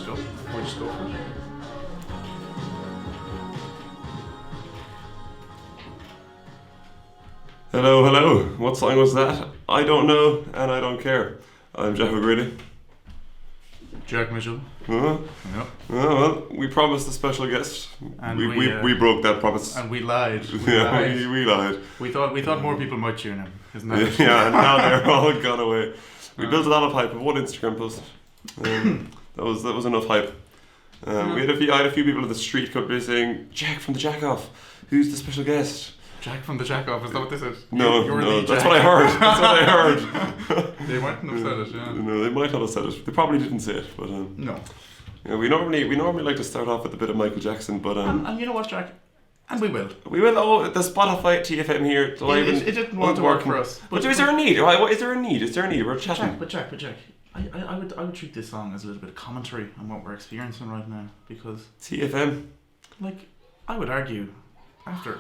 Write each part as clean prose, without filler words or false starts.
just go for it. Hello. What song was that? I don't know, and I don't care. I'm Jeff O'Grady. Jack Mitchell. Yep. Well, we promised a special guest. And we broke that promise. And we lied. We lied. We thought more people might tune in, isn't that it? Yeah, and now they're all gone away. We built a lot of hype with one Instagram post. That was enough hype. I had a few people in the street come saying, Jack from the Jack Off, who's the special guest? Jack from the Jack Off, is that what this is? No, that's what I heard. They mightn't have said it, yeah. No, they might not have said it. They probably didn't say it, but no. Yeah, we normally like to start off with a bit of Michael Jackson, but and you know what, Jack? And we will. Oh, the Spotify TFM here. It didn't want to work for us. But is there a need? Is there a need? We're chatting. But Jack. I would treat this song as a little bit of commentary on what we're experiencing right now, because TFM. Like, I would argue after.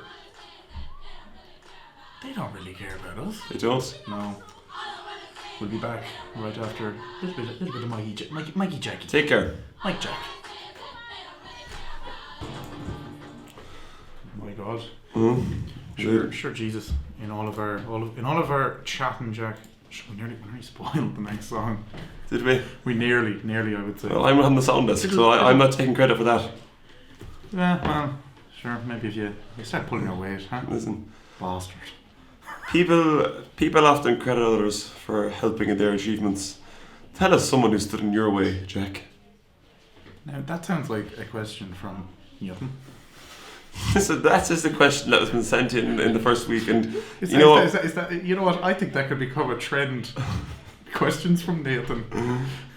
They don't really care about us. They don't? No. We'll be back right after a little bit of Mikey Jackie. Take care. Mike Jack. My God. Sure, Jesus. In all of our chatting, Jack. We nearly spoiled the next song. Did we? We nearly, I would say. Well, I'm on the sound desk, so I'm not taking credit for that. Yeah, well, sure. Maybe if you start pulling your weight, huh? Listen. Bastard. People often credit others for helping in their achievements. Tell us someone who stood in your way, Jack. Now that sounds like a question from Newton. So that's just a question that has been sent in the first week, and you know what? I think that could become a trend. Questions from Nathan.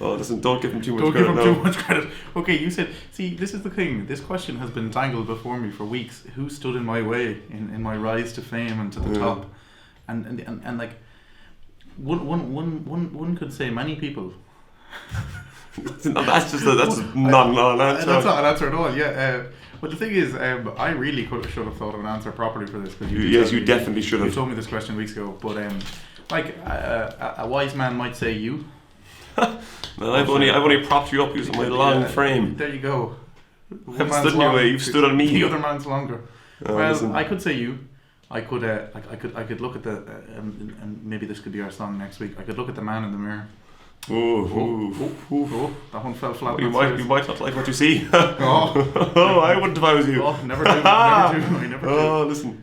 Oh, listen, don't give him too much credit. Okay, you said. See, this is the thing. This question has been dangled before me for weeks. Who stood in my way in my rise to fame and to the top? And like one could say many people. That's not an answer. That's not an answer at all. Yeah. But the thing is, I really should have thought of an answer properly for this, because you definitely should have. You told me this question weeks ago, but a wise man might say you. Well, I've only propped you up using my long frame. There you go. I've stood in your way. You've stood on me. The other man's longer. Well, listen. I could say you. I could look at the and maybe this could be our song next week. I could look at the man in the mirror. Oh, that one fell flat. You might not like what you see. I wouldn't if I was you. Never do. I never do. Oh, listen.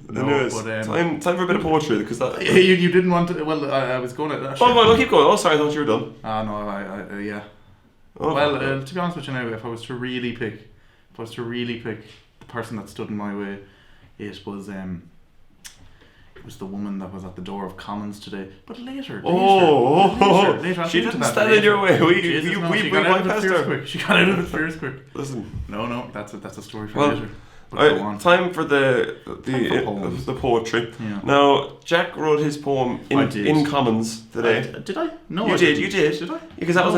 Time for a bit of poetry, because that. You didn't want to. Well, I was going to. Well, keep going. Oh, sorry, I thought you were done. No, yeah. Oh, well, to be honest with you now, if I was to really pick the person that stood in my way, it was the woman that was at the door of Commons today. But later, she didn't stand in your way. We bypassed her. She got out of it fierce quick. Listen. No, that's a story for later. Time for the poetry. Yeah. Now, Jack wrote his poem in Commons today. Did I? No, you did. Did I? Because that was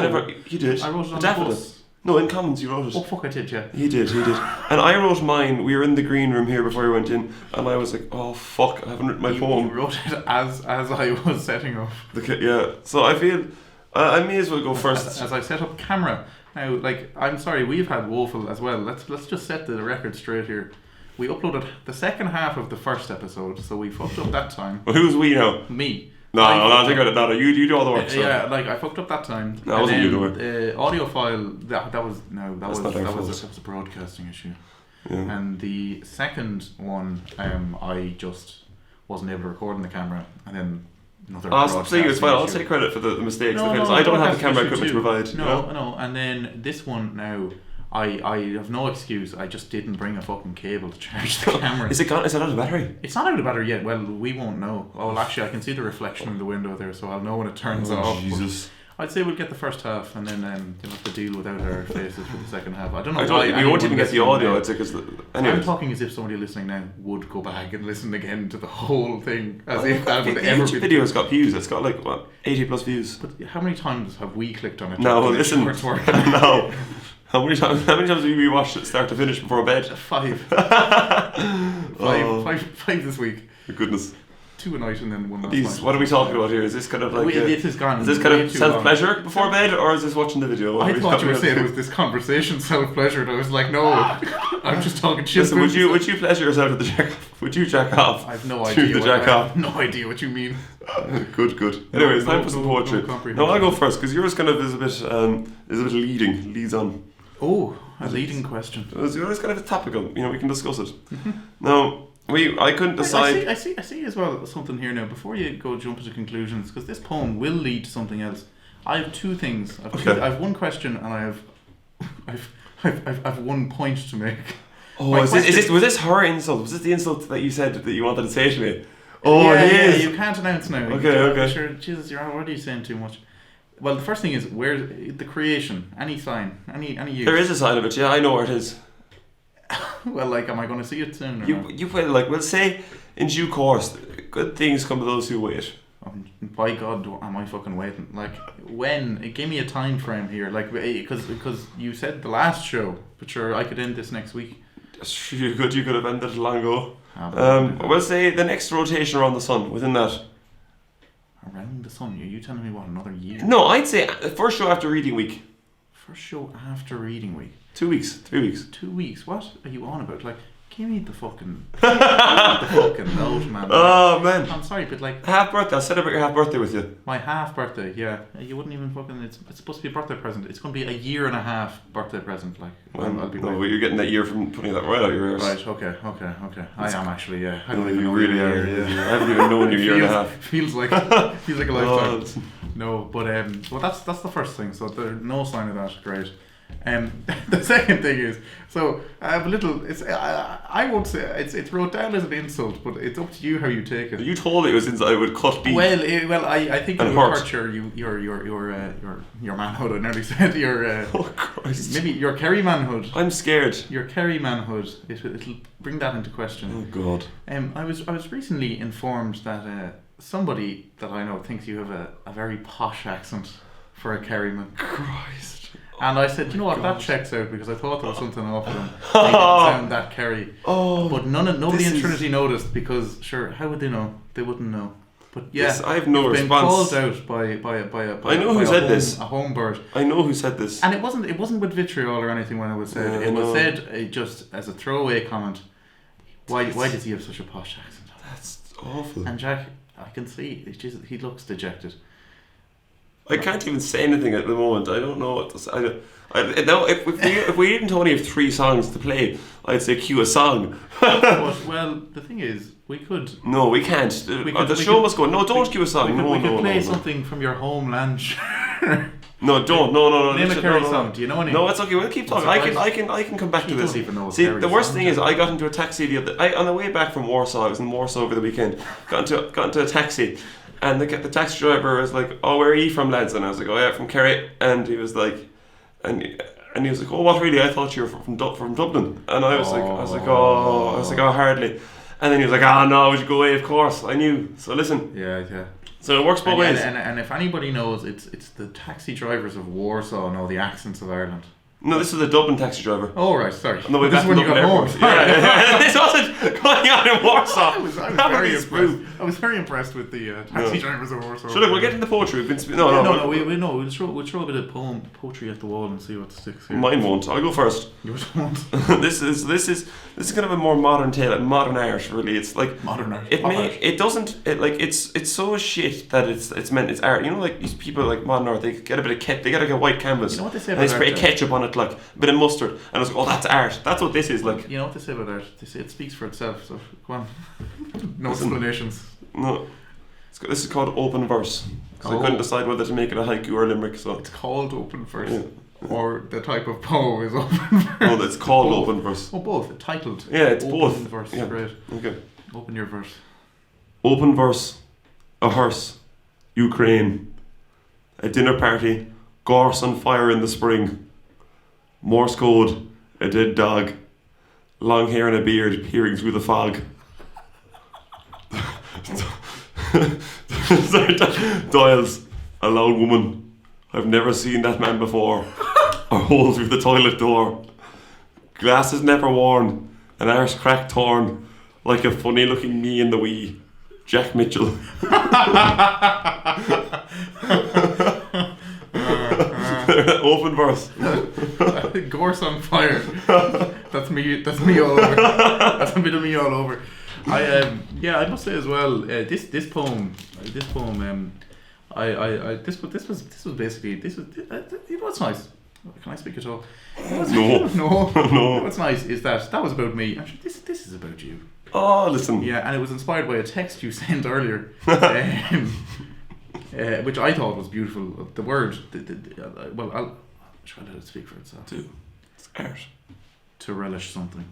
you did. I wrote it on the bus. No, in Commons you wrote it. Oh fuck, I did, yeah. He did. And I wrote mine. We were in the green room here before we went in, and I was like, oh fuck, I haven't written my poem. You wrote it as I was setting up. Yeah, so I feel I may as well go first. As I set up camera. Now, I'm sorry, we've had woeful as well. Let's just set the record straight here. We uploaded the second half of the first episode, so we fucked up that time. Well, who's we now? Me. No, take credit. No, you do all the work. So. Yeah, I fucked up that time. No, I wasn't you doing it. Audio file that was a broadcasting issue. Yeah. And the second one, I just wasn't able to record in the camera, and then another. It's fine. I'll take credit for the mistakes. I don't have the camera equipment to provide. No, and then this one now. I have no excuse. I just didn't bring a fucking cable to charge the camera. Is it out of battery? It's not out of battery yet. Well, we won't know. Oh, well, actually, I can see the reflection in the window there, so I'll know when it turns off. Jesus. I'd say we'll get the first half, and then you'll have to deal without our faces for the second half. I don't know. We won't even get the audio. I'm talking as if somebody listening now would go back and listen again to the whole thing, as if that would ever be. The video's got views. It's got 80 plus views. But how many times have we clicked on it? No, listen. No. How many times have we watched it start to finish before bed? 5. 5 this week. Good goodness. 2 a night and then 1 last These, night. what are we talking about here? Is this kind of like this is gone. is this kind way of too self-pleasure long. before bed, or is this watching the video? I thought you were saying it was this conversation self-pleasure. And I was like, no, I'm just talking shit. Listen, would you pleasure yourself with the jack off? Would you jack off? I have no to idea. the jack I off. have no idea what you mean. Good. Anyway, it's time for some poetry. comprehension. No, I'll go first because yours kind of is a bit leads on. Oh, a leading question. It's kind of topical. We can discuss it. Now, I couldn't decide. I see as well something here now. Before you go jump into conclusions, because this poem will lead to something else. I have 2 things. I have 1 question and I've 1 point to make. Oh, was this her insult? Was this the insult that you said that you wanted to say to me? Oh, yeah, it is. Yeah, you can't announce now. Okay. Sure, Jesus, you're already saying too much. Well, the first thing is where the creation, any sign, any use. There is a sign of it. Yeah, I know where it is. Well, like, am I going to see it soon? Or not? You will, like, we'll say in due course, good things come to those who wait. By God, am I fucking waiting? Like, when? Give me a time frame here. Like, because you said the last show, but sure, I could end this next week. You could have ended it long ago. But We'll say the next rotation around the sun. Within that. Around the sun? Are you telling me what, another year? No, I'd say first show after reading week. First show after reading week. 2 weeks, 3 weeks. 2 weeks. What are you on about? Like, give me the fucking note, man. Oh man, I'm sorry, but like half birthday. I'll celebrate your half birthday with you. my half birthday. Yeah, you wouldn't even fucking. It's supposed to be a birthday present. It's going to be a 1.5 year birthday present. Like, I'll be No, great. but you're getting that year from putting that right out your ears. Right. Okay. I am actually. Yeah. I No, don't even you know really you. are. Yeah. I haven't even known you a year and a half. Feels like a lifetime. Oh, No, but well, that's the first thing. So there's no sign of that. Great. The second thing is, so I have a little. It's I won't say it's wrote down as an insult, but it's up to you how you take it. you told me it was inside. I would cut deep. Well, I think it And would hurt. hurt your manhood. I nearly said your Oh Christ! maybe your Kerry manhood. I'm scared. Your Kerry manhood. It'll bring that into question. Oh God. I was recently informed that somebody that I know thinks you have a very posh accent for a Kerryman. Christ. And I said, you know what, that God. checks out because I thought there was something off with him. He didn't sound that Kerry. Oh. But nobody this in is- Trinity noticed because, sure, how would they know? They wouldn't know. But yeah, This, I have no been response. called out by I know who said this. A home bird. I know who said this. And it wasn't with vitriol or anything when it was said. Yeah, It was I know. said just as a throwaway comment. Why does he have such a posh accent? That's awful. And Jack, I can see he looks dejected. I can't even say anything at the moment. I don't know what to say. Now, if we didn't only have 3 songs to play, I'd say cue a song. But, well, the thing is, we could. No, we can't. The show must go. No, don't cue a song. We could No. play something from your homeland. No, don't. No. Name a Kerry no. song. Do you know any? No, it's okay. We'll keep talking. I can come back to You this. don't even know a See, Kerry the worst song, thing is, I got into a taxi on the way back from Warsaw. I was in Warsaw over the weekend. Got into a taxi, and the taxi driver was like, "Oh, where are you from, lads?" And I was like, "Oh yeah, from Kerry." And he was like, and he was like, "Oh, what really? I thought you were from Dublin." And I was like, "Oh, hardly." And then he was like, "Ah, no, would you go away? Of course, I knew." So listen. Yeah. So it works both ways. And if anybody knows, it's the taxi drivers of Warsaw know the accents of Ireland. No, this was a Dublin taxi driver. Oh right, sorry. On the way This back is when from you got Dublin home. Airport. Yeah. This wasn't going on in Warsaw. I was That very was impressed. spoof. I was very impressed with the taxi drivers of Warsaw. So look, we'll get into poetry. We've been No, we'll throw a bit of poetry at the wall and see what sticks here. Mine won't. I'll go first. Yours won't. This is kind of a more modern tale, modern art. Really, it's like Modern art. It's so shit that it's art. You know, like these people like modern art, they get a bit of they get like a white canvas. You know what they say and they about spray art, ketchup on it, like a bit of mustard, and it's like, oh, that's art. That's what this is like. You know what they say about art? They say it speaks for itself. So go on. No Listen. explanations. No, this is called open verse. Because I couldn't decide whether to make it a haiku or a limerick. So It's called open verse. Yeah. Or the type of poem is open verse. no, it's called Both. open verse. Oh, both. Titled. Yeah, it's open both. verse. Yeah. Great. Okay. Open your verse. Open verse, a hearse, Ukraine, a dinner party, gorse on fire in the spring, Morse code, a dead dog, long hair and a beard peering through the fog. Sorry, Doyle's a loud woman. I've never seen that man before. A hole through the toilet door. Glasses never worn, an arse crack torn, like a funny looking me in the wee. Jack Mitchell. Open verse. Gorse on fire. That's me. That's me all over. That's a bit of me all over. I must say as well. This poem. This was basically. You know what's nice? Can I speak at all? No. What's nice is that was about me. Actually, this is about you. Oh, listen. Yeah, and it was inspired by a text you sent earlier. Which I thought was beautiful. The word, I'll try to let it speak for itself. It's art. To relish something,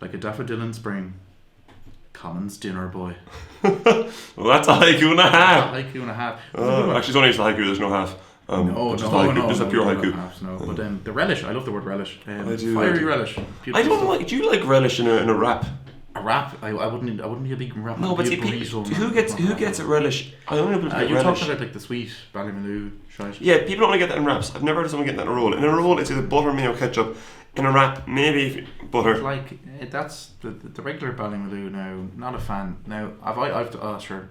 like a daffodil in spring. Commons dinner boy. Well, that's a haiku and a half. Actually, it's only just a haiku. There's no half. Just a pure haiku. Halves, no. But the relish, I love the word relish. I do. Fiery relish. I don't like. Do you like relish in a wrap? A wrap? I wouldn't be a big wrap. No, but see, who gets a relish? I don't know people get you're relish. talking about like the sweet Ballymaloe shite. Yeah, people only get that in wraps. I've never heard of someone getting that in a roll. In a roll, it's either butter, mayo, ketchup. In a wrap, maybe butter. Like that's the regular Ballymaloe now. Not a fan. Now I've sure.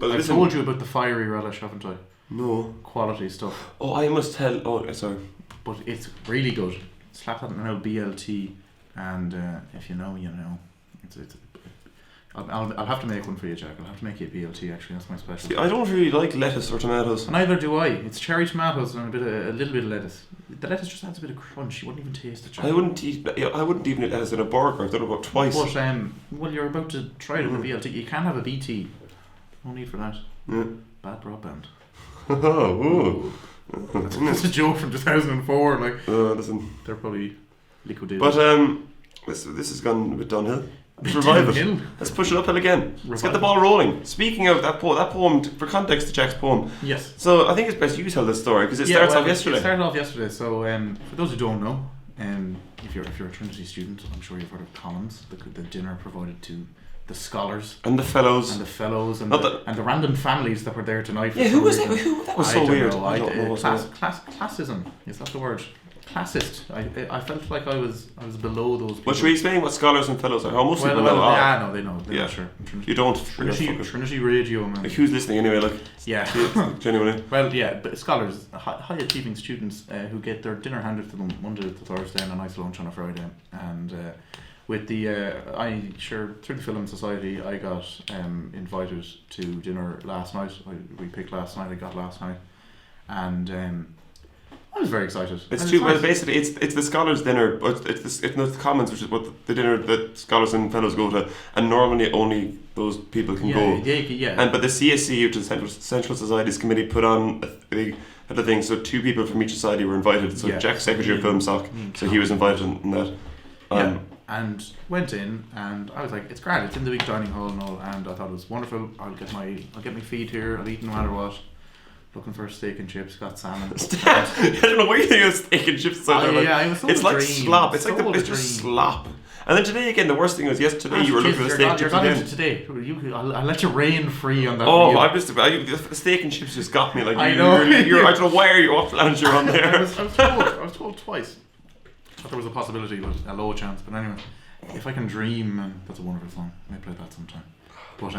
I've told you about the fiery relish, haven't I? No. Quality stuff. Oh, I must tell. Oh, sorry. But it's really good. Slap that in an old BLT, and if you know, you know. I'll have to make one for you, Jack. I'll have to make you a BLT. Actually, that's my special. See, I don't really like lettuce or tomatoes. Neither do I. It's cherry tomatoes and a little bit of lettuce. The lettuce just adds a bit of crunch. You wouldn't even taste it. Jack. I wouldn't even eat lettuce in a burger. I've done it about twice. But you're about to try it in a BLT. You can have a BT. No need for that. Yeah. Bad broadband. Oh, that's a joke from 2004. Like, listen, they're probably liquidated. But this has gone a bit downhill. Let's revive it. Let's push it uphill again. Let's get the ball rolling. Speaking of that poem, for context to Jack's poem. Yes. So I think it's best you tell this story because it starts off yesterday. It started off yesterday. So for those who don't know, if you're a Trinity student, I'm sure you've heard of Commons, the dinner provided to the scholars and the fellows and the random families that were there tonight. Yeah, who was it? That was so weird. I don't know. Classism, is that the word? Classist. I felt like I was below those people. What should we explain what scholars and fellows are? How most people know? Yeah, they know. They're sure. You don't. Trinity Radio, man. Like, who's listening anyway? Like, yeah, genuinely. Well, yeah, but scholars, high achieving students who get their dinner handed to them Monday to Thursday and a nice lunch on a Friday, and with the through the Film Society, I got invited to dinner last night. We picked last night. I got last night, and I was very excited. It's true. Well, basically, it's the scholars' dinner, but it's the Commons, which is what the dinner that scholars and fellows go to, and normally only those people can go. Yeah. But the CSC, which is Central Societies Committee, put on a thing. So 2 people from each society were invited. So Jack's secretary of Film Soc, so he was invited in that. And went in, and I was like, it's grand. It's in the big dining hall and all, and I thought it was wonderful. I'll get my feed here. I'll eat no matter what. Looking for steak and chips, got salmon. I don't know why you think of steak and chips. It's like slop. It's like just slop. And then today again, the worst thing was yesterday you were looking for the steak and chips again. Today, I'll let you rain free on that. Oh, the steak and chips just got me. Like I know. I don't know why are you off planet you're on there. I was told twice that there was a possibility, but a low chance. But anyway, If I Can Dream, that's a wonderful song. I may play that sometime. But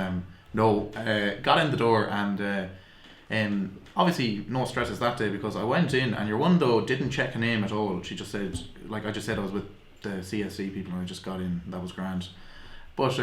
got in the door and obviously no stresses that day because I went in and your one though didn't check a name at all. She just said, like I just said, I was with the CSC people and I just got in. That was grand. But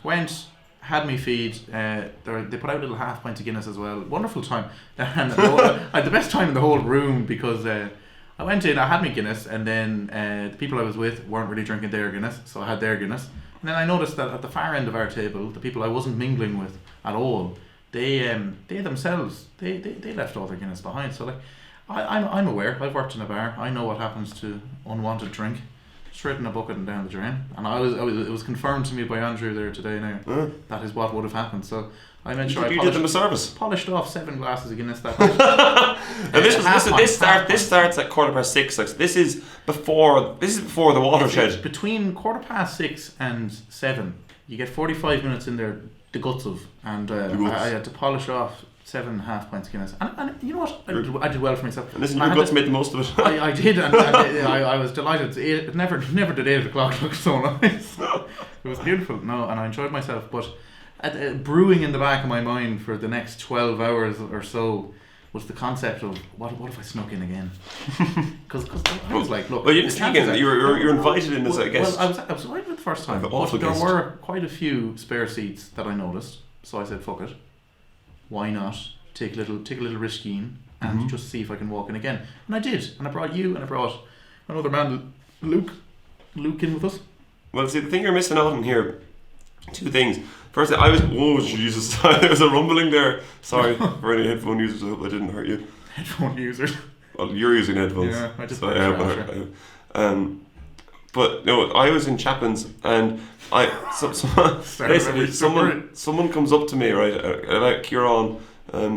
went, had me feed. They put out a little half pint of Guinness as well. Wonderful time. And I had the best time in the whole room because I went in, I had me Guinness, and then the people I was with weren't really drinking their Guinness, so I had their Guinness. And then I noticed that at the far end of our table, the people I wasn't mingling with at all, they themselves left all their Guinness behind. So like, I'm aware. I've worked in a bar. I know what happens to unwanted drink. Straight in a bucket and down the drain. And it was confirmed to me by Andrew there today now. That is what would have happened. So I made sure you did them a service. Polished off 7 glasses of Guinness that night. And this starts at 6:15. Like, this is before the watershed. Between 6:15 and 7, you get 45 minutes in there, the guts of, and I had to polish off 7 half pints of Guinness, and you know what? I did well for myself. And listen, your guts made the most of it. I did, and I was delighted. It never did 8 o'clock look so nice. It was beautiful. No, and I enjoyed myself. But brewing in the back of my mind for the next 12 hours or so was the concept of what if I snuck in again? Because I was like, look. Well, you didn't sneak in. You're invited in as I guess. Well, I was invited the first time, but there were quite a few spare seats that I noticed. So I said, fuck it. Why not take a little risk in and just see if I can walk in again? And I did. And I brought you and I brought another man, Luke in with us. Well, see, the thing you're missing out on here, two things. First, oh Jesus, there was a rumbling there. Sorry for any headphone users. I hope I didn't hurt you. Headphone users. Well, you're using headphones. Yeah, I just. But no, I was in Chaplin's and basically someone comes up to me, right, about Kieran.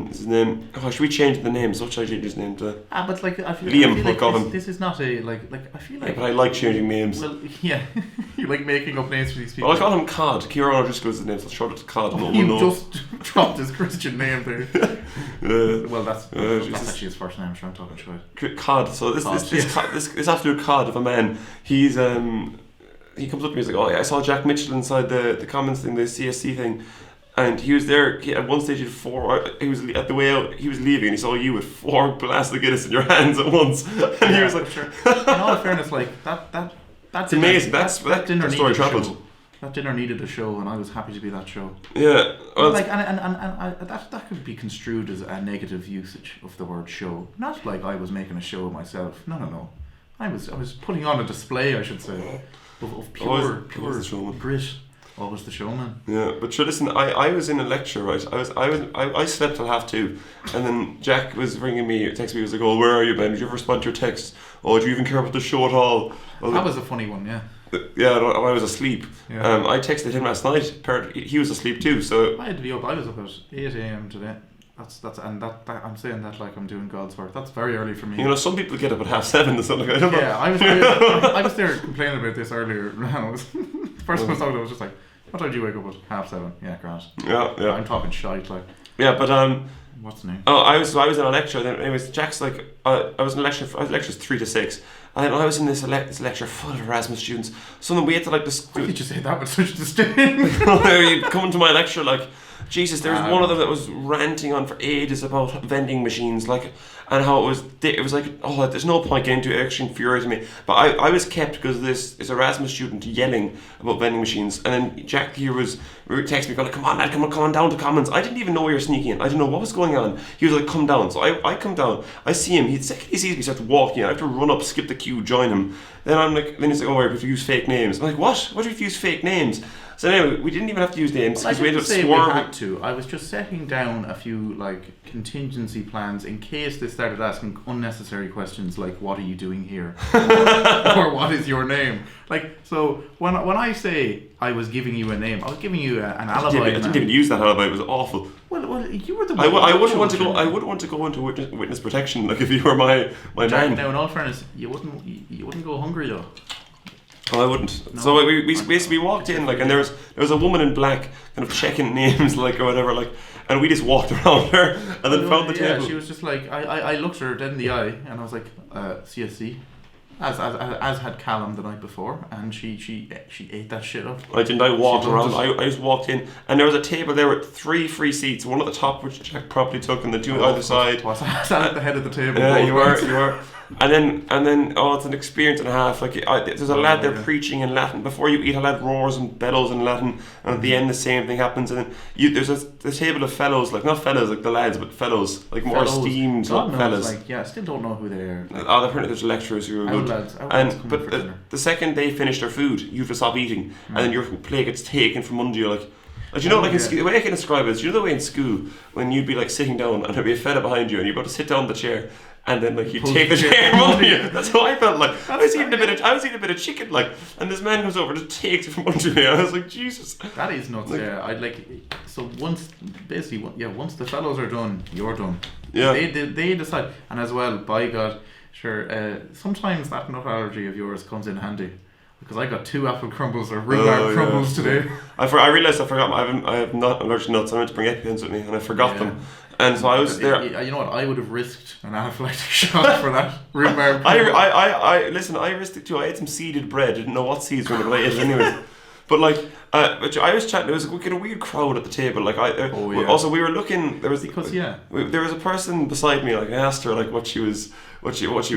His name. Oh, should we change the names? What should I change his name to? But like I feel Liam. like this is not a like I feel like. Yeah, but I like changing names. Well, yeah, you like making up names for these people. Well, I call him Cod. Kieran just goes the name. So short it to Cod. You just dropped his Christian name there. Well, that's actually his first name. I'm talking shit. Cod. So this absolute cod of a man. He comes up to me. He's like, oh yeah, I saw Jack Mitchell inside the comments thing, the CSC thing. And he was there. At one stage, he had four. He was at the way out. He was leaving, and he saw you with 4 glasses of Guinness in your hands at once. And he was like, "Sure." In all fairness, like that's amazing. That dinner story travelled. That dinner needed a show, and I was happy to be that show. Yeah, well, like and that could be construed as a negative usage of the word show. Not like I was making a show of myself. No. I was putting on a display, I should say, of pure grit. Always the showman. Yeah, but sure. Listen, I was in a lecture, right? I slept till 2:30, and then Jack was ringing me, texting me. He was like, "Oh, where are you, Ben? Did you ever respond to your text? Oh, do you even care about the show at all?" Well, that was a funny one, yeah. Yeah, I was asleep. Yeah. I texted him last night. He was asleep too, so I had to be up. I was up at 8 a.m. today. That's I'm saying that like I'm doing God's work. That's very early for me. You know, some people get up at 7:30 or something. I don't know. Yeah, I was there complaining about this earlier. First time I saw it, I was just like, what time did you wake up at? 7:30. Yeah, grand. Yeah. I'm talking shite, like. Yeah, but what's the name? Oh, I was in a lecture. Then, anyways, Jack's like, I was in a lecture. I was lectures 3 to 6, and then I was in this lecture full of Erasmus students. So then we had to like just. Why did you say that with such disdain? You come into my lecture like, Jesus, there was one of them that was ranting on for ages about vending machines, like, and how it was like, oh, there's no point getting into it. It actually infuriated me. But I was kept because of this Erasmus student yelling about vending machines, and then Jack here was texting me going, come on lad, come on down to Commons. I didn't even know we were sneaking in. I didn't know what was going on. He was like, come down. So I come down, I see him, he sees me, starts walking, I have to run up, skip the queue, join him. Then he's like, oh, we have to use fake names. I'm like, what? What do we have to use fake names? So anyway, we didn't even have to use names because we ended up swerving. We had to. I was just setting down a few like contingency plans in case they started asking unnecessary questions like, "What are you doing here?" or "What is your name?" Like, so when I say I was giving you a name, I was giving you an alibi. I didn't even use that alibi. It was awful. Well, you were the. I wouldn't want to go. I wouldn't want to go into witness protection. Like if you were my man. Now, in all fairness, you wouldn't go hungry though. Oh, I wouldn't. No, so we basically walked in like, and there was a woman in black kind of checking names like or whatever like, and we just walked around her and then found the table. Yeah, she was just like I looked her dead in the eye and I was like CSC, as had Callum the night before, and she ate that shit up. I didn't. I walked around. I just walked in, and there was a table there with 3 free seats. One at the top, which Jack probably took, and the 2 either side. I sat at the head of the table. Yeah, you were. And then, it's an experience and a half. Like, there's a lad there preaching in Latin. Before you eat, a lad roars and bellows in Latin, and at the end, the same thing happens. And then there's a table of fellows, like not fellows like the lads, but fellows, like more esteemed fellows. Like, yeah, I still don't know who they are. Apparently there's lecturers who are good. But the second they finish their food, you have to stop eating, and then your plate gets taken from under you, like. You know, like in school, the way I can describe it is, you know the way in school when you'd be like sitting down and there'd be a fella behind you and you're about to sit down in the chair and then like you take the chair from under you. That's how I felt like. I was eating a bit of chicken like, and this man comes over and just takes it from under me. I was like, Jesus. That is nuts. Like, yeah, I'd like. So once the fellows are done, you're done. Yeah. They decide, and as well, by God, sure. Sometimes that nut allergy of yours comes in handy. Because I got 2 apple crumbles or rhubarb crumbles today. I realised I forgot. I have not allergic nuts. I meant to bring EpiPens with me, and I forgot them. And so I was there. You know what? I would have risked an anaphylactic shock for that rhubarb. I risked it too. I ate some seeded bread. I didn't know what seeds were in it, but I ate it anyway. But like, but I was chatting. There was a weird crowd at the table. Like also we were looking. There was there was a person beside me. Like I asked her like what she was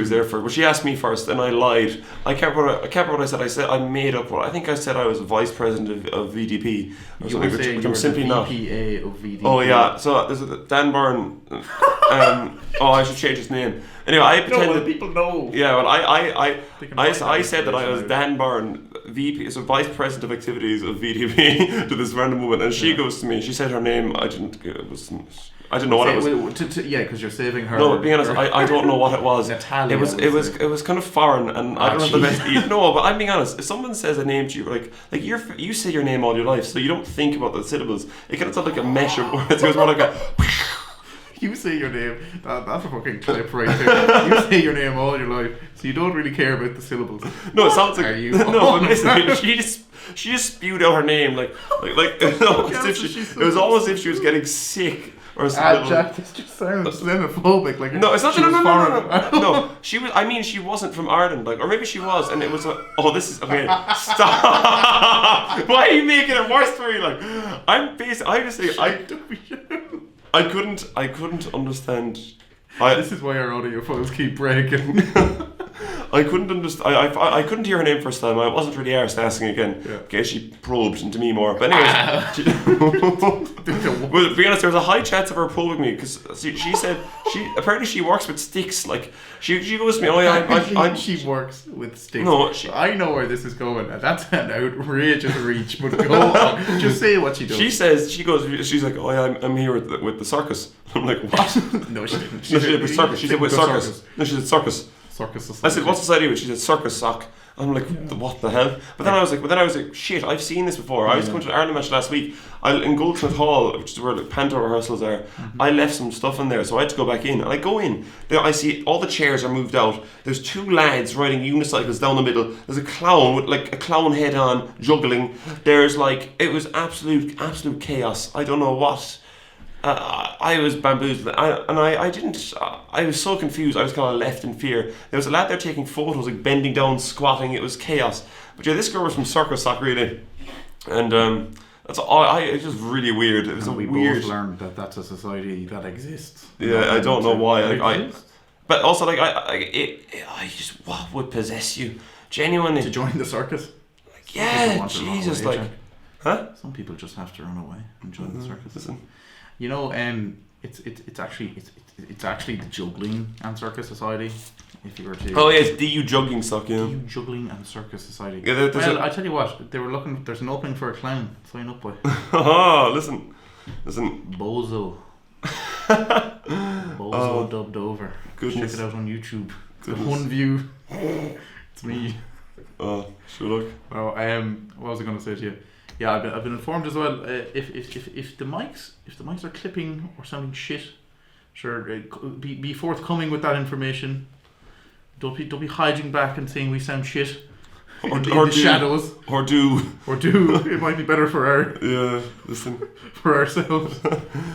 there for. But she asked me first, and I lied. I can't remember what I said. I said I made up. I think I said I was vice president of VDP. You were saying which I'm simply not. VPA of VDP. Oh yeah. So there's Dan Byrne. I should change his name. Anyway, I pretended. No, people know. Yeah, well, I said that I was Dan Byrne, VP, so Vice President of Activities of VDP to this random woman, and she goes to me. She said her name. I didn't know what it was. Yeah, because you're saving her. No, but being honest, I don't know what it was. Natalia, it was kind of foreign, and I don't have the best. No, but I'm being honest. If someone says a name to you, like you say your name all your life, so you don't think about the syllables. It kind of sounds like a mesh of words. It was more like a. You say your name, that's a fucking clip right there. You say your name all your life, so you don't really care about the syllables. No, it sounds like. Are you? No, but listen, she just spewed out her name like no, it was almost as if she was getting sick or something. Jack, this just sounds xenophobic. Like no, it's not. No. She was. I mean, she wasn't from Ireland, like, or maybe she was, and it was. This is okay. Stop. Why are you making it worse for me? Like, I'm just saying. I couldn't understand. This is why our audio files keep breaking. I couldn't understand. I couldn't hear her name first time. I wasn't really arsed asking again. Yeah. Okay, she probed into me more. But anyways, well, to be honest, there was a high chance of her probing me because she said apparently she works with sticks. Like she goes to me, oh yeah, she works with sticks. No, I know where this is going. That's an outrageous reach. But go on, just say what she does. She's like, oh yeah, I'm here with the circus. I'm like, what? No, she didn't. She said with circus. She said with circus. No, she said circus. Circus society. I said, what society was? She said circus sock. I'm like, what the hell? But then I was like, shit, I've seen this before. I was going to the Ireland match last week. In Goldsmith Hall, which is where the panto rehearsals are, I left some stuff in there, so I had to go back in. And I go in, there I see all the chairs are moved out. There's two lads riding unicycles down the middle. There's a clown with like a clown head on, juggling. There's like, it was absolute chaos. I don't know what. I was bamboozled, I was so confused. I was kind of left in fear. There was a lad there taking photos, like bending down, squatting. It was chaos. But yeah, this girl was from Circus Sock, really, and that's all. It's just really weird. It was we both learned that that's a society that exists. Yeah, I don't know why. But also, like, I just what would possess you genuinely to join the circus? Like, yeah, Jesus, like, huh? Some people just have to run away and join the circus. Listen. You know, it's actually the Juggling and Circus Society. If you were to. Oh yeah, it's DU Juggling Sock, yeah. DU Juggling and Circus Society. Yeah, I tell you what, they were looking. There's an opening for a clown. Sign up, boy. Oh, listen. Bozo. Dubbed over. Goodness. Check it out on YouTube. One view. It's me. Oh, sure look. Oh, what was I going to say to you? Yeah, I've been informed as well. If the mics are clipping or sounding shit, sure, be forthcoming with that information. Don't be hiding back and saying we sound shit. Or in the shadows. Or do. It might be better for for ourselves,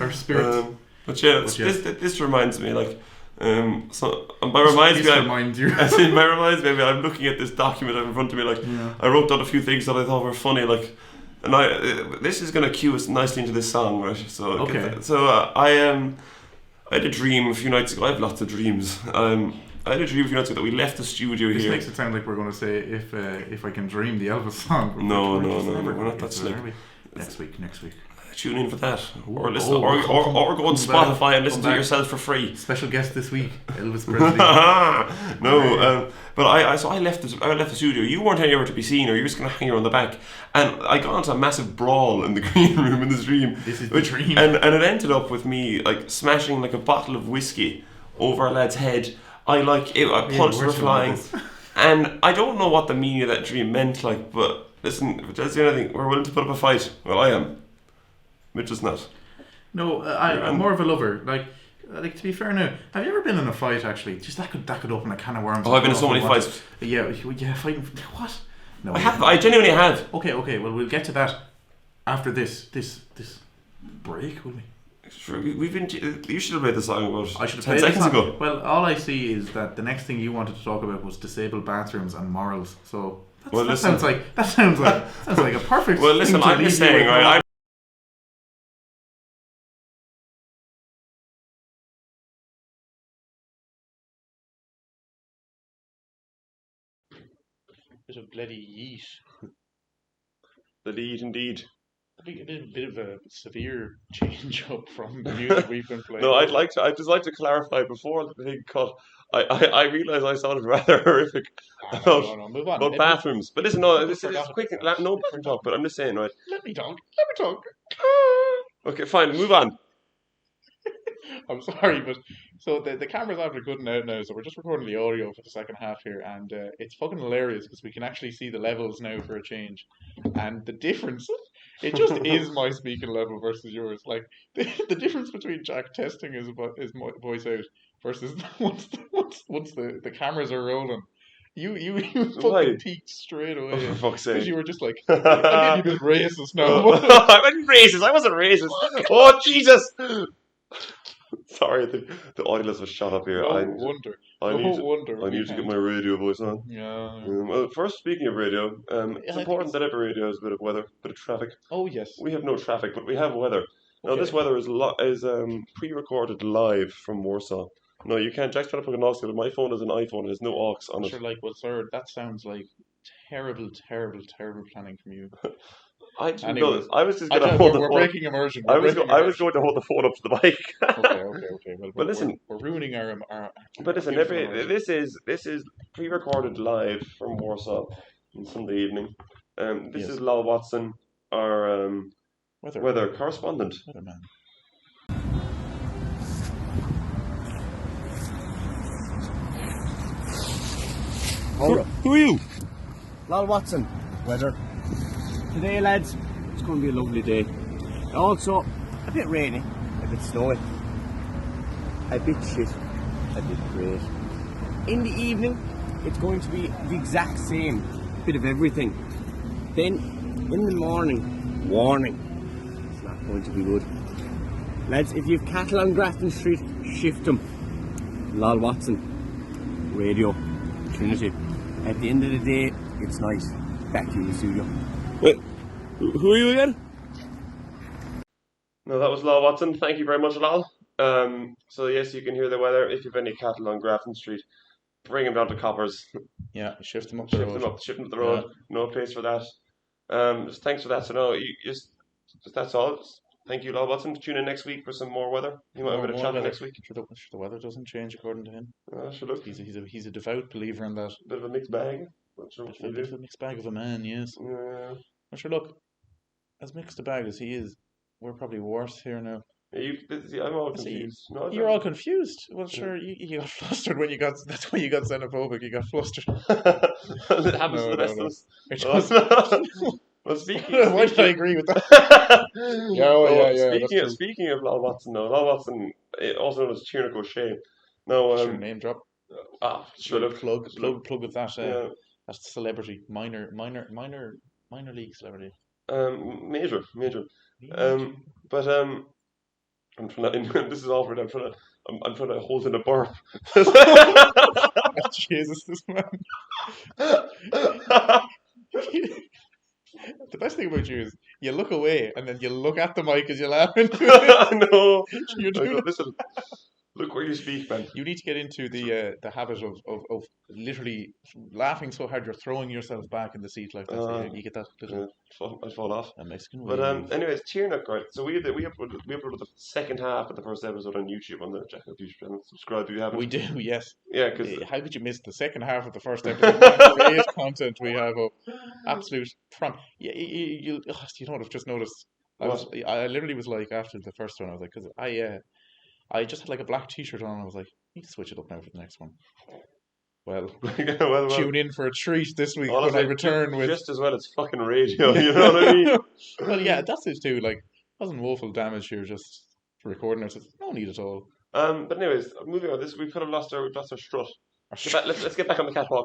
our spirits. But yeah, this reminds me, like. By reminds me, I'm looking at this document in front of me. Like, I wrote down a few things that I thought were funny. Like, and this is going to cue us nicely into this song, right? So, okay. I had a dream a few nights ago. I have lots of dreams. I had a dream a few nights ago that we left the studio here. This makes it sound like we're going to say if I can dream the Elvis song. No, we're not that slick. Next week. Tune in for that, or listen, or go on Spotify and listen to it yourself for free. Special guest this week, Elvis Presley. But I left the studio. You weren't anywhere to be seen, or you were just going to hang around the back. And I got into a massive brawl in the green room in this dream. This is the dream. And it ended up with me like smashing like a bottle of whiskey over a lad's head. I punched her flying, and I don't know what the meaning of that dream meant. Like, but listen, if it tells you anything, we're willing to put up a fight. Well, I am. Mitch is not. No, I'm more of a lover. Like to be fair now, have you ever been in a fight actually? Just that could open a can of worms. Oh, I've been in so many fights. Yeah, fighting. What? No, I genuinely have. Okay. Well, we'll get to that after this break, will we? Sure, we've been. You should have played the song about I should have 10 seconds ago. Well, all I see is that the next thing you wanted to talk about was disabled bathrooms and morals. So That sounds like a perfect. Well, listen, I'm just saying, right? Bit of bloody yeet. The lead, indeed. I think it is a bit of a severe change up from the music we've been playing. No, I'd just like to clarify before the big cut. I realise I sounded rather horrific No, move on. about bathrooms. But listen, no, this is quick. No Let bathroom talk. But I'm just saying, right? me talk. Okay, fine. Move on. I'm sorry, but so the camera's after cutting out now, so we're just recording the audio for the second half here, and it's fucking hilarious because we can actually see the levels now for a change, and the difference, it just is my speaking level versus yours. Like the difference between Jack testing his voice out versus once the cameras are rolling. You fucking Why? peaked straight Oh, away for fuck's because sake! you were just like, I'm being a bit racist now. I wasn't racist. I wasn't racist. Oh Jesus! Sorry, the audience was shut up here. No wonder. I need to get my radio voice on. Yeah. Well, first, speaking of radio, it's important that every radio has a bit of weather, bit of traffic. Oh yes. We have no traffic, but we have weather. Now, this weather is pre-recorded live from Warsaw. No, you can't. Jack's trying to plug an aux cable. My phone is an iPhone. It has no aux on it. Sure, well, sir, that sounds like terrible planning from you. I didn't Anyway, know this. I was just going to hold the phone. We're breaking immersion. I was going to hold the phone up to the mic. Okay. Well, but listen, we're ruining our. But listen, this is pre-recorded live from Warsaw on Sunday evening. This is Lal Watson, our weather correspondent. Weatherman. Who are you? Lal Watson, weather. Today, lads, it's going to be a lovely day. Also, a bit rainy, a bit snowy, a bit shit, a bit great. In the evening, it's going to be the exact same, bit of everything. Then, in the morning, warning, it's not going to be good. Lads, if you have cattle on Grafton Street, shift them. Lal Watson, radio, Trinity. At the end of the day, it's nice. Back to you in the studio. Wait, who are you again? No, that was Lal Watson. Thank you very much, Lal. So yes, you can hear the weather. If you have any cattle on Grafton Street, bring them down to Coppers. Yeah, shift them up the road. Shift them up the road. Yeah. No place for that. Just thanks for that. So no, just that's all. Thank you, Lal Watson. Tune in next week for some more weather. You might have a bit of traffic next week. Sure, the weather doesn't change according to him. Sure, look. He's a devout believer in that. Bit of a mixed bag. A bit of a mixed bag of a man, yes. Yeah. Well, sure, look, as mixed a bag as he is, we're probably worse here now. I'm all confused. No, you're all confused. Well, sure, you got flustered when you got. That's when you got xenophobic. You got flustered. It happens to the best of us. Well, why did I agree with that? yeah. Speaking of Lal Watson, Lal Watson, also known as Tiernan O'Shea. Now, sure, name drop. Sure. Plug of that. That's celebrity, minor league celebrity. Major. But I'm trying to. This is awkward. I'm trying to hold in a burp. Jesus, this man. The best thing about you is you look away and then you look at the mic as you laugh into it. I know. Listen, look where you speak, man. You need to get into the habit of literally laughing so hard you're throwing yourself back in the seat like that. So you get that little. I fall off. A Mexican wave. But anyways, Tiernan, right? So we uploaded the second half of the first episode on YouTube on the Jack YouTube channel. Subscribe if you haven't. We do, yes. Yeah, because how could you miss the second half of the first episode? The great content we have up, absolute from. Yeah, you know what I've just noticed. I literally was like after the first one, I was like, because I just had like a black T-shirt on. And I was like, I need to switch it up now for the next one. Well, tune in for a treat this week when I return with just as well as fucking radio. You know what I mean? Well, yeah, that's it too. Like, wasn't woeful damage here just for recording ourselves. No need at all. But anyways, moving on. We could have lost our strut. Let's get back on the catwalk.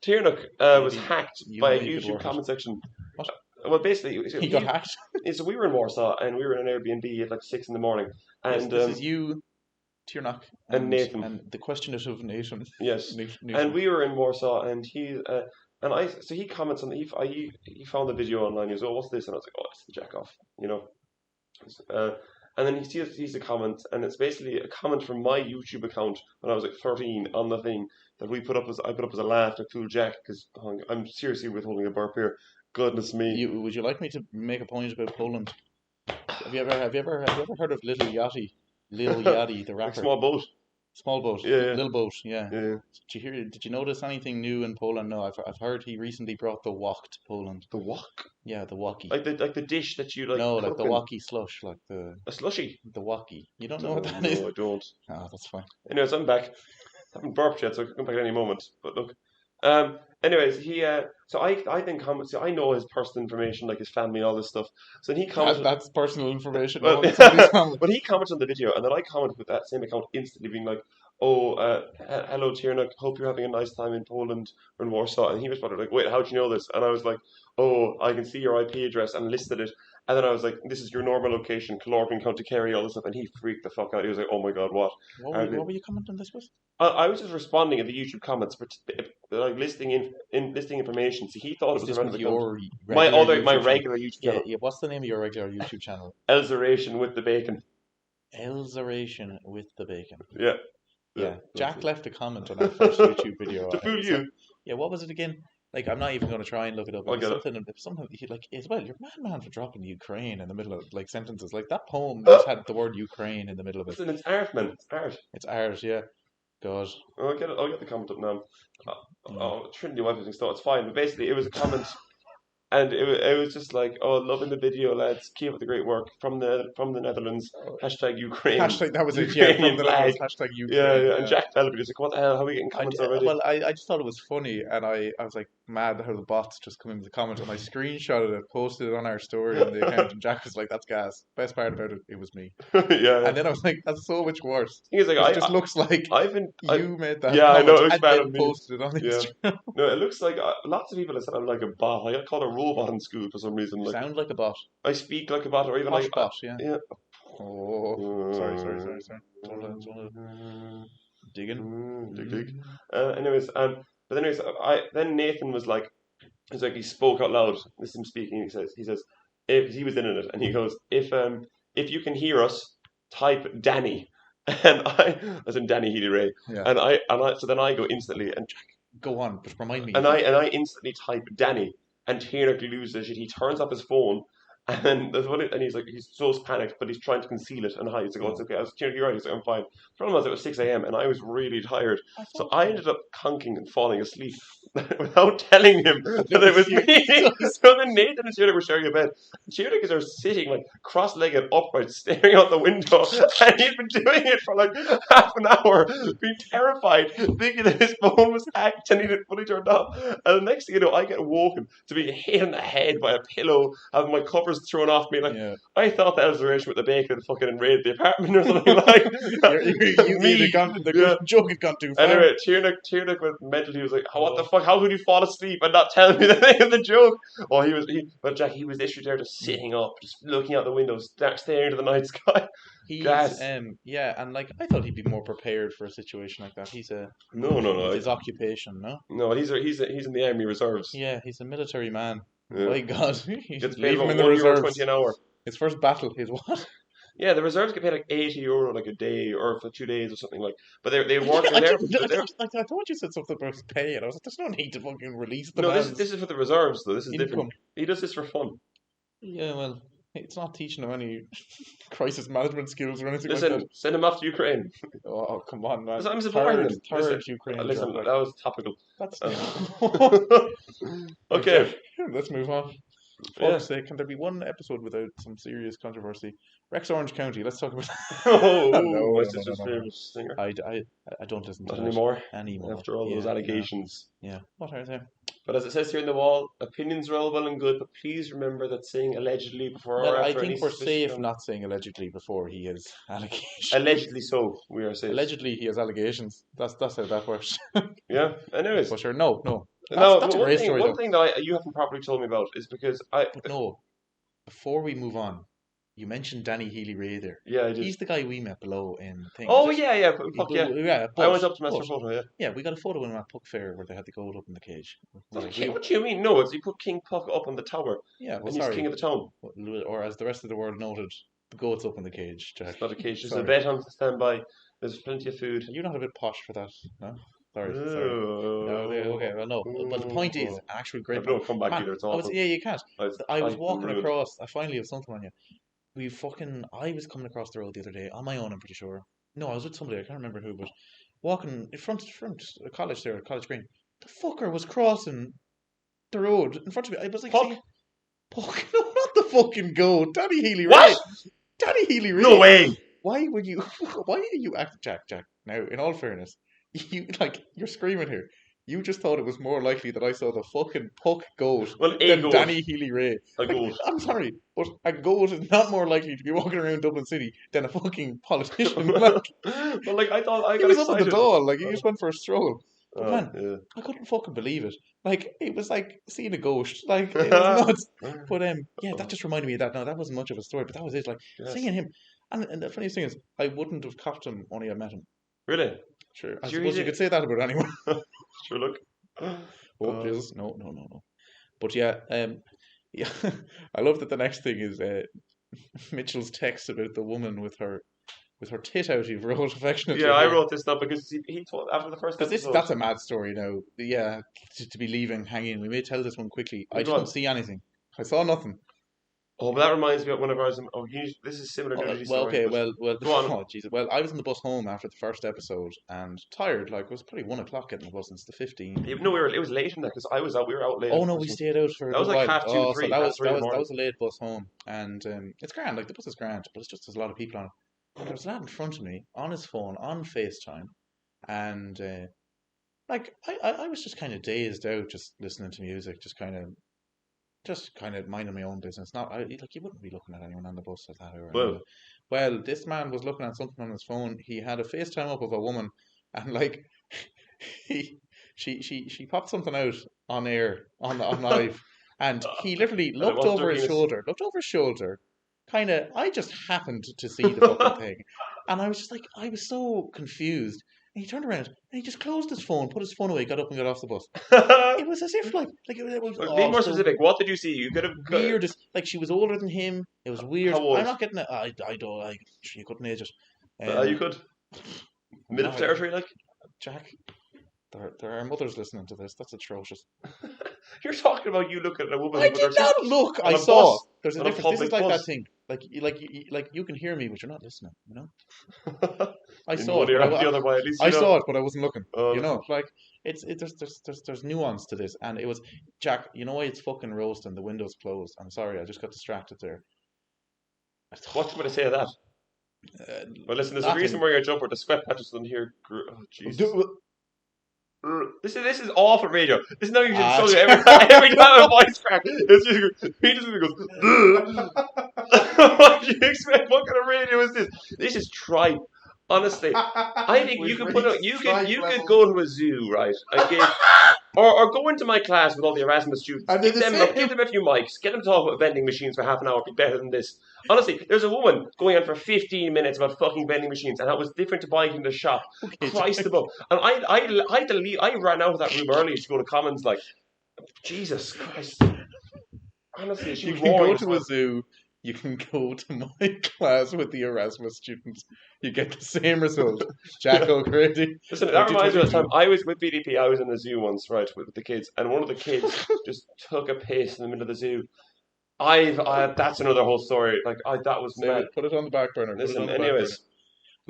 Tiernan was hacked by a YouTube comment section. What? Well, basically, he got hacked. So we were in Warsaw and we were in an Airbnb at like 6 a.m. And this is you, Tiernan, and Nathan, and the questionative Nathan. Yes, Nathan. And we were in Warsaw, and he so he comments on he found the video online. He goes, "Oh, what's this?" And I was like, "Oh, it's the jack off," you know. And then he sees a comment, and it's basically a comment from my YouTube account when I was like 13 on the thing that I put up as a laugh to cool Jack because I'm seriously withholding a burp here. Goodness me. Would you like me to make a point about Poland? Have you ever heard of Little Yachty? Lil Yachty, the rapper. Like small boat. Small boat. Yeah. Little boat. Yeah. Yeah. Did you notice anything new in Poland? No, I've heard he recently brought the wok to Poland. The wok? Yeah, the woki. Like the dish that you like. No, like the in. woki slush, like a slushy. the woki. You don't know what that is? No, I don't. Oh, that's fine. Anyways, I'm back. I haven't burped yet, so I can come back at any moment. But look. Anyways, so I then comment. So I know his personal information, like his family, all this stuff. So then he commented. That's personal information. Well, but he commented on the video, and then I commented with that same account instantly, being like, "Oh, hello, Tierna. Hope you're having a nice time in Poland or in Warsaw." And he responded like, "Wait, how'd you know this?" And I was like, "Oh, I can see your IP address," and listed it. And then I was like, "This is your normal location, Killorglin, County Kerry, all this stuff." And he freaked the fuck out. He was like, "Oh my god, what?" What were you commenting this with? I was just responding in the YouTube comments, like listing information. So he thought it was This around with the your my YouTube regular YouTube channel? channel. Yeah. What's the name of your regular YouTube channel? Elzeration with the bacon. Elzeration with the bacon. Yeah. Jack left a comment on our first YouTube video. To fool you. Yeah, what was it again? Like, I'm not even going to try and look it up. I'll get Something he like as well. You're man for dropping Ukraine in the middle of like sentences. Like that poem just had the word Ukraine in the middle of it. Listen, it's art, man. It's art. It's art, yeah. God. I'll get the comment up now. Trinity wife thinks so it's fine, but basically it was a comment, and it was just like, "Oh, loving the video, lads. Keep up the great work from the Netherlands. Hashtag Ukraine." That was it. Yeah, from the flag. hashtag Ukraine. Yeah. And Jack Pelby was like, "What the hell? How are we getting comments already?" Well, I just thought it was funny, and I was like mad how the bots just come in with the comment, and I screenshotted it, posted it on our story on the account, and Jack was like, "That's gas." Best part about it was me. Yeah. And then I was like, "That's so much worse." He was like, it just looks like you made that. Yeah, I know. It looks and bad then on me. posted it on Instagram. No, it looks like lots of people have said I'm like a bot. I got called a robot in school for some reason. Like, sound like a bot. I speak like a bot, or even Posh like bot, yeah. Oh, sorry. Digging. Anyways, then Nathan was like, he spoke out loud. This is him speaking. He says, if he was in it, and he goes, if you can hear us, type Danny, and as in Danny Healy Ray, Yeah. So then I go instantly and go on, but remind me. And I instantly type Danny, and Tierna loses it. He turns up his phone. And he's so panicked, but he's trying to conceal it and hide. He's like, "Oh, it's okay." I was like, "You're right." He's like, "I'm fine." The problem was it was 6 a.m. and I was really tired, so I ended up conking and falling asleep without telling him that it was me. So then Nathan and Shirley were sharing a bed. Shirley are sitting like cross-legged, upright, staring out the window, and he'd been doing it for like half an hour, being terrified, thinking that his phone was hacked and he didn't fully turned off. And the next thing you know, I get woken to be hit in the head by a pillow, having my covers thrown off me. Like, I thought that was the relation with the bacon had fucking invaded the apartment or something like that. The joke had gone too far. Anyway, Tierna was mentally, he was like, "What the fuck? How could you fall asleep and not tell me the name of the joke?" Oh, but Jack, he was literally there just sitting up, just looking out the window, staring into the night sky. He's and like I thought he'd be more prepared for a situation like that. He's no. His occupation, no. No, he's in the Army Reserves. Yeah, he's a military man. Yeah. My God, he's gets paid leaving about in the reserves. €1.20 an hour. His first battle is what? Yeah, the reserves get paid like €80 like a day or for 2 days or something like. But they weren't I there. thought you said something about pay, and I was like, "There's no need to fucking release the." No, this is for the reserves though. This is income. Different. He does this for fun. Yeah, well, it's not teaching him any crisis management skills or anything. Listen, like that. Send him off to Ukraine. Oh, come on, man! I'm supporting him. Third Ukraine. Listen, that was topical. That's okay. Let's move on. For fuck's sake, can there be one episode without some serious controversy? Rex Orange County. Let's talk about. My sister's favorite singer. I don't listen to that anymore. After all those allegations. Yeah. What are they? But as it says here in the wall, opinions are all well and good, but please remember that saying allegedly before or after. I think we're safe not saying allegedly before he has allegations. Allegedly so, we are safe. Allegedly he has allegations. That's how that works. Yeah. Anyways. For sure. No. That's a great story. One thing that you haven't properly told me about is because No. Before we move on, You mentioned Danny Healy-Rae there. Yeah, I did. He's the guy we met below in thing. Oh yeah, fuck yeah. Yeah, I went up to Master Photo, yeah. Yeah, we got a photo in our Puck Fair where they had the goat up in the cage. What do you mean? No, it's you put King Puck up on the tower. Yeah, well, and he's king of the town. Or as the rest of the world noted, the goat's up in the cage. Jack. It's not a cage. There's a bed on standby. There's plenty of food. You're not a bit posh for that, no? Sorry. No, okay, well, no. But the point is, actually, great. No, come back either. It's awful. You can't. I was walking across. I finally have something on you. I was coming across the road the other day on my own. I'm pretty sure. No, I was with somebody. I can't remember who, but walking in front a college there, College Green. The fucker was crossing the road in front of me. I was like, Puck? Puck? No, not the fucking goat. Danny Healy-Rae. What? Danny Healy-Rae. No way. Why are you acting, Jack? Now, in all fairness, you're screaming here. You just thought it was more likely that I saw the fucking Puck goat than goat. Danny Healy-Rae. A goat. I'm sorry, but a goat is not more likely to be walking around Dublin City than a fucking politician. Well, I thought I got was excited. up at the door, he just went for a stroll. But man, yeah. I couldn't fucking believe it. It was like seeing a ghost. It was nuts. But yeah, that just reminded me of that. No, that wasn't much of a story, but that was it. Seeing him. And the funniest thing is, I wouldn't have copped him only I met him. Really? Sure. I suppose you could say that about anyone. Sure, look. Oh, Jesus. No. But yeah, yeah. I love that the next thing is Mitchell's text about the woman with her tit out. You've wrote affectionately. Yeah, I wrote this now because he told after the first episode. That's a mad story now. Yeah, to be leaving hanging. We may tell this one quickly. I didn't see anything. I saw nothing. Oh, but that reminds me of one of ours. This is similar to the story. Okay, well, go on. Oh, Jesus. Well, I was on the bus home after the first episode and tired. It was probably 1 o'clock getting the bus, and it's the 15. Yeah, no, it was late in that because I was out. We were out late. Oh no, we stayed out for. That was like half 2, 3. So that was a late bus home, and it's grand. The bus is grand, but it's just there's a lot of people on it. And there was a lad in front of me on his phone on FaceTime, and I was just kind of dazed out, just listening to music, just kind of minding my own business. You wouldn't be looking at anyone on the bus at that hour. Well, this man was looking at something on his phone. He had a FaceTime up of a woman, and she popped something out on air on live, and he literally looked over his shoulder. I just happened to see the fucking thing, and I was just I was so confused. And he turned around and he just closed his phone, put his phone away, got up and got off the bus. It was as if it was. Be more specific. What did you see? You could have weirdest. She was older than him. It was weird. How old? I'm not getting it. I don't. You couldn't age it. You could. Middle territory, Jack. There are mothers listening to this. That's atrocious. You're talking about you looking at a woman. I did not look. I saw. There's a difference. This is like bus. that thing. You can hear me, but you're not listening. You know. I saw it. The other way, at least I saw it, but I wasn't looking. There's nuance to this, and it was Jack. You know why it's fucking roasting? The window's closed. I'm sorry, I just got distracted there. What you going to say to that? Well, listen. There's a reason wearing a jumper. The sweat patches on here. Oh, Jesus. This is awful radio. This is not even every time a voice crack. It's just he just goes. What do you expect? What kind of radio is this? This is tripe. Honestly, I think you could go to a zoo, right? Or go into my class with all the Erasmus students. Give them a few mics. Get them to talk about vending machines for half an hour. Be better than this. Honestly, there's a woman going on for 15 minutes about fucking vending machines, and that was different to buying in the shop. Christ above. And I had to leave. I ran out of that room early to go to Commons. Jesus Christ. Honestly, you can go to a zoo. You can go to my class with the Erasmus students. You get the same result. Jack O'Grady. Listen, that reminds me of the time I was with BDP. I was in the zoo once, right, with the kids, and one of the kids just took a piss in the middle of the zoo. That's another whole story. That was mad. Put it on the back burner. Listen, anyways.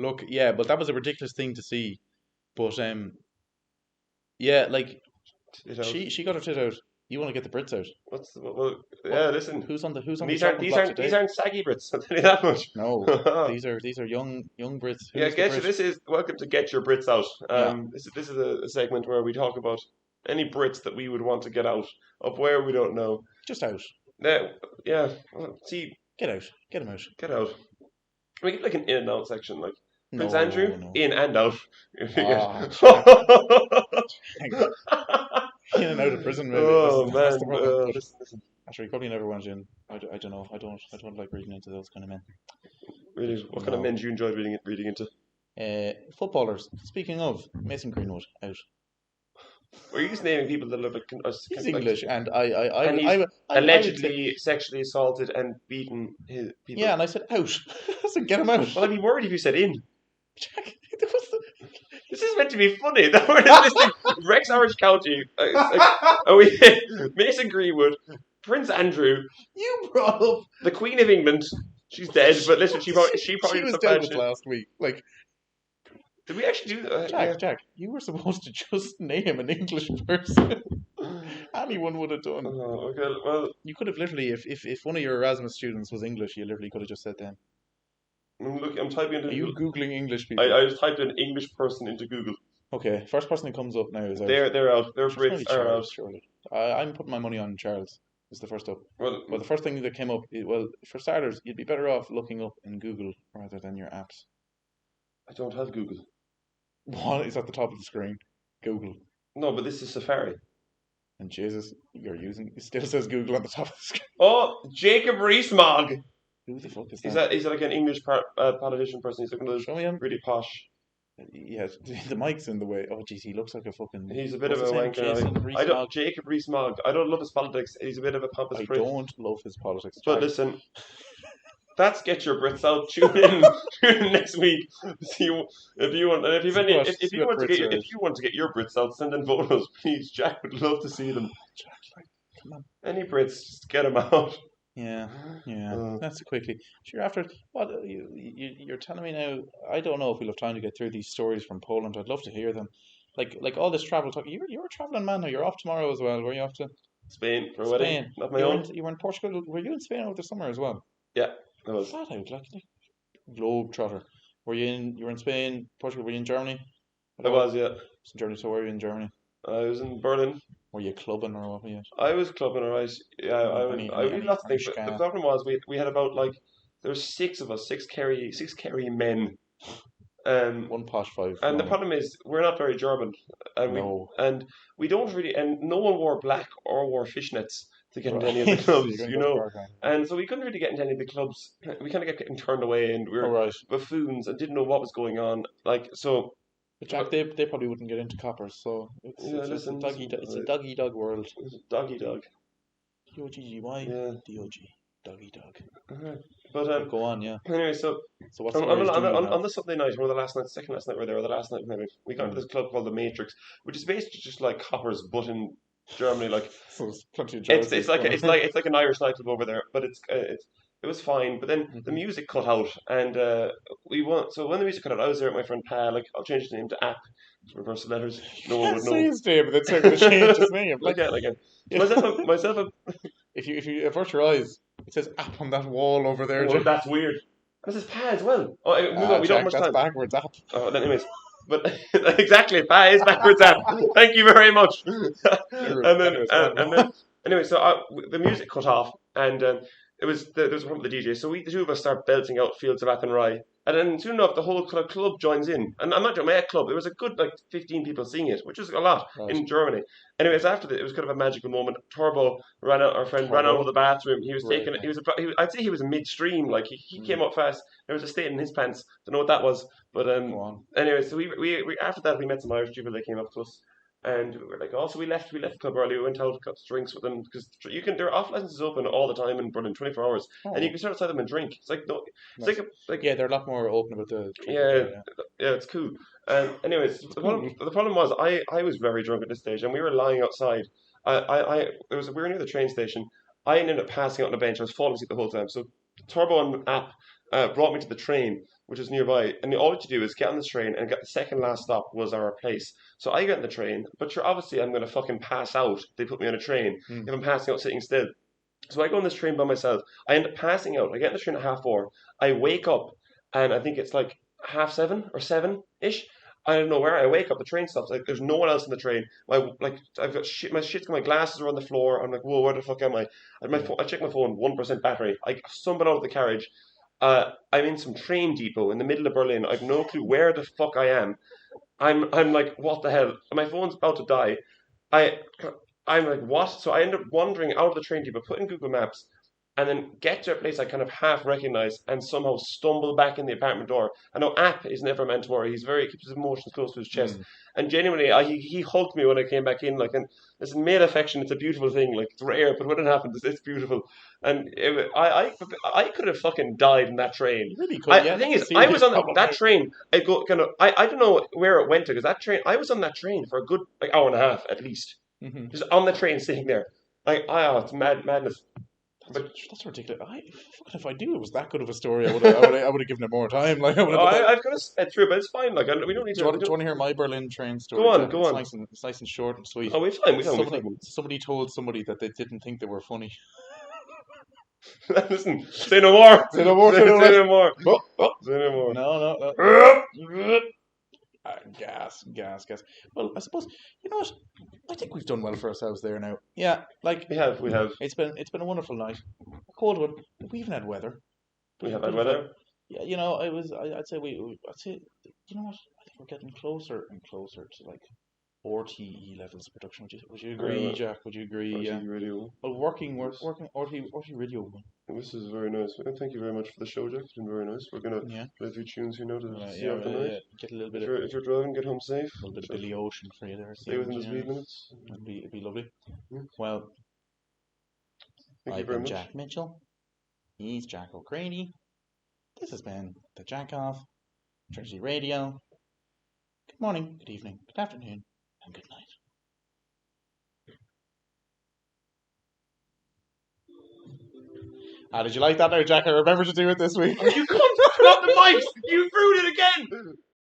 Look, yeah, but that was a ridiculous thing to see. But yeah, she got her tit out. You want to get the Brits out? Listen. Who's on the these aren't saggy Brits. I'll tell you that much. No, these are young Brits. This is welcome to Get Your Brits Out. This is a segment where we talk about any Brits that we would want to get out of where we don't know. Just out. Yeah. Well, see. Get out. Get them out. Get out. We get an in and out section, Prince Andrew, in and out. In and out of prison, maybe. Oh That's the man, problem. But listen. actually, he probably never went in. I don't know. I don't like reading into those kind of men. Really, what kind of No. men do you enjoy reading into? Footballers. Speaking of, Mason Greenwood out. Or are you just naming people that look like He's like, English, and and he's I would say, allegedly sexually assaulted and beaten his people? yeah, and I said out. I said get him out. Well, I'd be worried if you said in. Jack, it was This is meant to be funny. That we're listening. Rex Orange County. Mason Greenwood, Prince Andrew, you brought up. the Queen of England. She's dead, but listen, she probably was took dead bad with shit. last week. Like Did we actually do that? Jack, you were supposed to just name an English person. Anyone would have done. Oh, okay. Well, You could have literally, if one of your Erasmus students was English, you literally could have just said them. look, I'm typing into Are you Google. googling English people? I just typed an English person into Google. Okay, first person that comes up now is out. They're out. Their It's probably Brits are out. Charles, surely. I'm putting my money on Charles. Is the first up. Well, Well, the first thing that came up, well, for starters, you'd be better off looking up in Google rather than your apps. I don't have Google. What is at the top of the screen? Google. No, but this is Safari. And Jesus, it still says Google on the top of the screen. Oh, Jacob Rees-Mogg. Who the fuck is He's that? like an English politician person. He's looking Show me him. really posh. Yeah, the mic's in the way. Oh, jeez, he looks like a fucking. He's a bit What's of a his name? wanker. Jason Rees-Mogg? Jacob Rees-Mogg. I don't love his politics. He's a bit of a pompous I prick. don't love his politics. But Jack. listen, that's Get Your Brits Out. Tune in next week. See if you want, and if you want to get your Brits out, send in photos, please. Jack would love to see them. Jack, like, come on. Any Brits, just get them out. Yeah. That's quickly. Sure. After what you're telling me now, I don't know if we'll have time to get through these stories from Poland. I'd love to hear them. Like all this travel talk. You're a traveling man now. You're off tomorrow as well. Where are you off to? Spain for a wedding. Not my own. You were in Portugal. Were you in Spain over the summer as well? Yeah, I was. Flat out, like globe trotter. You were in Spain, Portugal. Were you in Germany? I was, yeah. In Germany. So where were you in Germany? I was in Berlin. Were you clubbing or what were you? I was clubbing, alright. Yeah, I did lots of things. But the problem was we had about there were 6 of us, six Kerry men. One posh 5. And the problem is we're not very German, and we don't really, and no one wore black or wore fishnets to get into any of the clubs, and so we couldn't really get into any of the clubs. We kind of kept getting turned away, and we were buffoons and didn't know what was going on. But Jack, they probably wouldn't get into coppers, so it's a doggy dog world. It's a doggy dog. D-O-G-G-Y. Yeah. D-O-G. Doggy dog. Uh-huh. But go on, yeah. Anyway, so what's on the Sunday night, or the last night, second last night we were there, or the last night maybe, we got to this club called the Matrix, which is basically just like coppers, but in Germany, like so it's plenty of it's like an Irish nightclub over there, but it was fine. But then the music cut out, and so when the music cut out, I was there with my friend Pa. Like, I'll change his name to App. Reverse the letters. No one would know. Say his name, but then say to change his name. Myself. If you avert your eyes, it says App on that wall over there. Oh, that's weird. This is Pa as well. Oh, we don't have much time. That's backwards App. Oh, anyways. But exactly, Pa is backwards App. Thank you very much. Anyway, so the music cut off, and there was a problem with the DJ. So the two of us start belting out Fields of Athenry. And then soon enough, the whole kind of club joins in. And I'm not joking, my club, there was a good 15 people singing it, which is a lot in Germany. Anyways, after that, it was kind of a magical moment. Turbo our friend ran out of the bathroom. He was taking, I'd say he was midstream, like he came up fast. There was a stain in his pants. Don't know what that was. But anyway, so we after that, we met some Irish people that came up to us. And we were like, we left the club early. We went out, got drinks with them because there are off licenses open all the time in Berlin, 24 hours, and you can sit outside them and drink. It's they're a lot more open about the it's cool. Anyways, the problem was I was very drunk at this stage, and we were lying outside. We were near the train station. I ended up passing out on a bench. I was falling asleep the whole time. So Turbo and App brought me to the train, which was nearby, and all you had to do is get on this train and get the second last stop was our place. So I got on the train, but obviously I'm going to fucking pass out. They put me on a train if I'm passing out sitting still. So I go on this train by myself. I end up passing out. I get on the train at 4:30. I wake up, and I think it's 7:30 or 7-ish. I don't know where. I wake up, the train stops. There's no one else in the train. I've got shit. My glasses are on the floor. I'm like, whoa, where the fuck am I? I check my phone, 1% battery. I stumble out of the carriage. I'm in some train depot in the middle of Berlin. I've no clue where the fuck I am. I'm like, what the hell? My phone's about to die. I'm like, what? So I end up wandering out of the train depot, put in Google Maps, and then get to a place I kind of half recognize and somehow stumble back in the apartment door. I know App is never meant to worry. He keeps his emotions close to his chest. And genuinely, he hugged me when I came back in. Like, and listen, male affection, it's a beautiful thing. Like, it's rare, but when it happens, it's beautiful. And I could have fucking died in that train. You really could. The thing is, I was on that train. I don't know where it went to, because that train, I was on that train for a good hour and a half at least. Mm-hmm. Just on the train, sitting there. It's madness. But that's ridiculous. If I knew it was that good of a story, I would have given it more time. Like I've got to sped through, but it's fine. Like we don't need do you want to hear my Berlin train story? Go on. It's nice and short and sweet. Oh, we're fine. Somebody told somebody that they didn't think they were funny. Listen, say no more. Say no more. Say no more. Say no more. No. Gas. Well, I suppose you know what. I think we've done well for ourselves there now. Yeah, like we have. It's been a wonderful night, a cold one. We even had weather. We have had weather. Yeah, you know, I'd say you know what. I think we're getting closer and closer to like RTE levels of production. Would you agree, Jack? Would you agree? RTE radio. Well, working RTE radio. This is very nice. Thank you very much for the show, Jack. It's been very nice. We're gonna play a few tunes here now to see out the night. Get a little bit if you're driving, get home safe. A little bit of Billy Ocean for you there. Stay within the speed limits. It'd be lovely. Yeah. Well, I've been Jack Mitchell. He's Jack O'Grady. This has been the Jack Off Trinity Radio. Good morning, good evening, good afternoon, and good night. Did you like that there, Jack? I remember to do it this week. You couldn't put up the mics! You ruined it again!